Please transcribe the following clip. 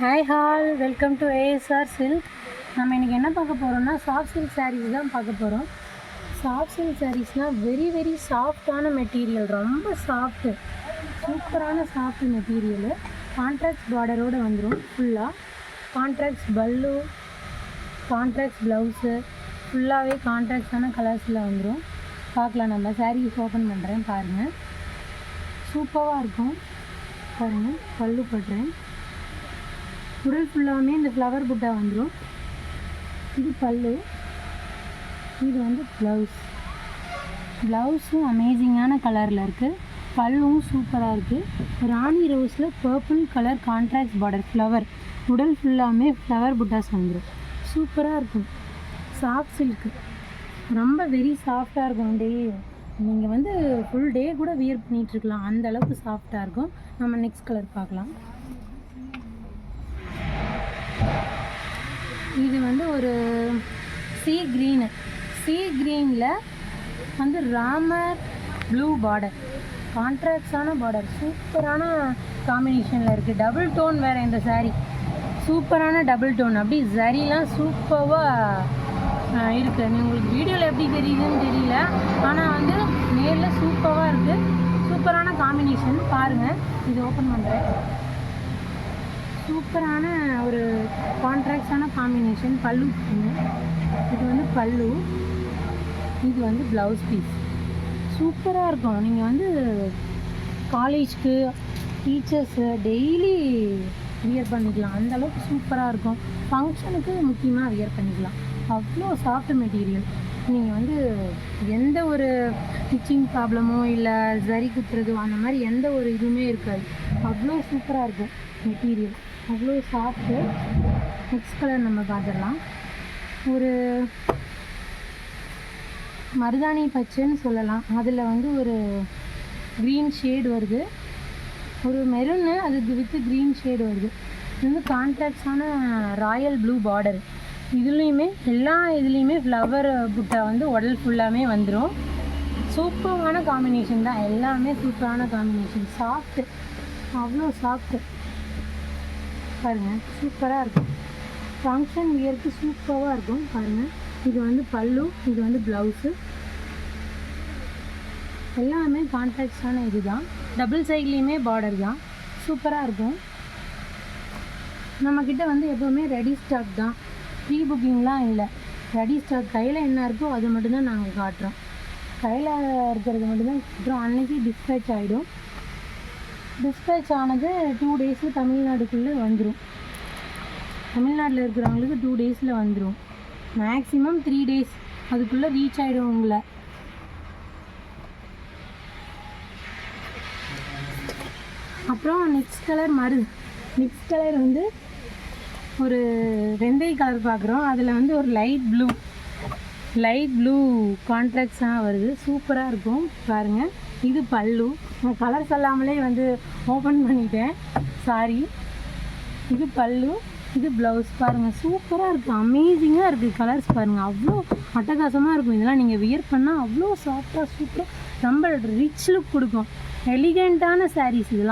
Hi hall, welcome to ASR silk. நம்ம இன்றைக்கி என்ன பார்க்க போகிறோம்னா சாஃப்ட் சில்க் சாரீஸ் தான் பார்க்க போகிறோம். சாஃப்ட் சில்க் சாரீஸ்னால் வெரி சாஃப்டான மெட்டீரியல், ரொம்ப சாஃப்ட்டு, சூப்பரான சாஃப்ட் மெட்டீரியலு. கான்ட்ராக்ட் பார்டரோடு வந்துடும். ஃபுல்லாக கான்ட்ராக்ட்ஸ் பல்லு, கான்ட்ராக்ட்ஸ் ப்ளவுஸு, ஃபுல்லாகவே கான்ட்ராக்ட்ஸான கலர்ஸில் வந்துடும். பார்க்கலாம். நம்ம சாரீஸ் ஓப்பன் பண்ணுறேன் பாருங்கள். சூப்பராக இருக்கும் பாருங்கள். பல்லு போடுறேன். உடல் ஃபுல்லாகவே இந்த ஃப்ளவர் புட்டா வந்துடும். இது பல்லு, இது வந்து ப்ளவுஸும் அமேசிங்கான கலரில் இருக்குது. பல்லுவும் சூப்பராக இருக்குது. ராணி ரோஸில் purple colour contract border flower. உடல் ஃபுல்லாமே ஃப்ளவர் புட்டாஸ் வந்துடும். சூப்பராக இருக்கும். சாஃப்ட் சில்க்கு, ரொம்ப வெரி சாஃப்டாக இருக்கும். நீங்கள் வந்து ஃபுல் டே கூட வியர் பண்ணிகிட்ருக்கலாம், அந்தளவுக்கு சாஃப்டாக இருக்கும். நம்ம நெக்ஸ்ட் கலர் பார்க்கலாம். இது வந்து ஒரு சீ க்ரீனில் வந்து ராமர் ப்ளூ பார்டர், கான்ட்ராக்ட்ஸான பார்டர், சூப்பரான காம்பினேஷனில் இருக்குது. டபுள் டோன் வேறு இந்த சாரீ, சூப்பரான டபுள் டோன். அப்படி சரிலாம் சூப்பராக இருக்குது. உங்களுக்கு வீடியோவில் எப்படி தெரியுதுன்னு தெரியல, ஆனால் வந்து நேரில் சூப்பராக இருக்குது. சூப்பரான காம்பினேஷன் பாருங்கள். இது ஓப்பன் பண்ணுறேன். சூப்பரான ஒரு கான்ட்ராக்ட்ஸான காம்பினேஷன். பல்லு, இது வந்து பல்லு, இது வந்து ப்ளவுஸ் பீஸ். சூப்பராக இருக்கும். நீங்கள் வந்து காலேஜ்க்கு, டீச்சர்ஸு டெய்லி வியர் பண்ணிக்கலாம், அந்தளவுக்கு சூப்பராக இருக்கும். ஃபங்க்ஷனுக்கு முக்கியமாக வியர் பண்ணிக்கலாம். அவ்வளோ சாஃப்ட் மெட்டீரியல். நீங்கள் வந்து எந்த ஒரு ஸ்டிச்சிங் ப்ராப்ளமோ இல்லை சரி குத்துறதோ அந்த மாதிரி எந்த ஒரு இதுவுமே இருக்காது. அவ்வளோ சூப்பராக இருக்கும் மெட்டீரியல், அவ்வளோ சாஃப்ட்டு. நெக்ஸ்ட் கலர் நம்ம பார்த்துடலாம். ஒரு மருதாணி பச்சைன்னு சொல்லலாம். அதில் வந்து ஒரு க்ரீன் ஷேடு வருது, ஒரு மெரூனு, அதுக்கு வித்து க்ரீன் ஷேடு வருது. இது வந்து கான்ட்ராக்ட்ஸான ராயல் ப்ளூ பார்டர். இதுலேயுமே எல்லா இதுலேயுமே ஃப்ளவர் புட்டா வந்து உடல் ஃபுல்லாமே வந்துடும். சூப்பரான காம்பினேஷன் தான், எல்லாமே சூப்பரான காம்பினேஷன். சாஃப்ட்டு, அவ்வளோ சாஃப்ட்டு பாருங்கள். சூப்பராக இருக்கும். ஃபங்க்ஷன் வியருக்கு சூப்பராக இருக்கும் பாருங்கள். இது வந்து பல்லு, இது வந்து ப்ளவுஸு, எல்லாமே கான்ட்ராக்ட்ஸான இது தான். டபுள் சைட்லேயுமே பார்டர் தான். சூப்பராக இருக்கும். நம்மக்கிட்ட வந்து எப்போவுமே ரெடி ஸ்டாக் தான், ப்ரீ புக்கிங்லாம் இல்லை. ரெடி ஸ்டாக், கையில் என்ன இருக்கோ அது மட்டும்தான் நாங்கள் காட்டுறோம். கையில் இருக்கிறது மட்டும்தான் காட்டுறோம். அன்றைக்கி டிஸ்பேச் ஆகிடும். டிஸ்பேச் ஆனது 2 டேஸில் தமிழ்நாடுக்குள்ளே வந்துடும். தமிழ்நாட்டில் இருக்கிறவங்களுக்கு 2 டேஸில் வந்துடும். மேக்ஸிமம் 3 டேஸ் அதுக்குள்ளே ரீச் ஆகிடும் உங்களை. அப்புறம் நெக்ஸ்ட் கலர் வந்து ஒரு வெந்தய கலர் பார்க்குறோம். அதில் வந்து ஒரு லைட் ப்ளூ கான்ட்ராக்ட்ஸாக வருது. சூப்பராக இருக்கும் பாருங்கள். இது பல்லு. நான் கலர் சொல்லாமலே வந்து ஓப்பன் பண்ணிட்டேன், சாரி. இது பல்லு, இது ப்ளவுஸ். பாருங்கள், சூப்பராக இருக்குது, அமேசிங்காக இருக்குது. கலர்ஸ் பாருங்கள், அவ்வளோ அட்டகாசமாக இருக்கும். இதெல்லாம் நீங்கள் வியர் பண்ணால் அவ்வளோ சாஃப்டாக சூப்பராக ரொம்ப ரிச் லுக் கொடுக்கும். எலிகெண்ட்டான சாரீஸ் இதெல்லாம்.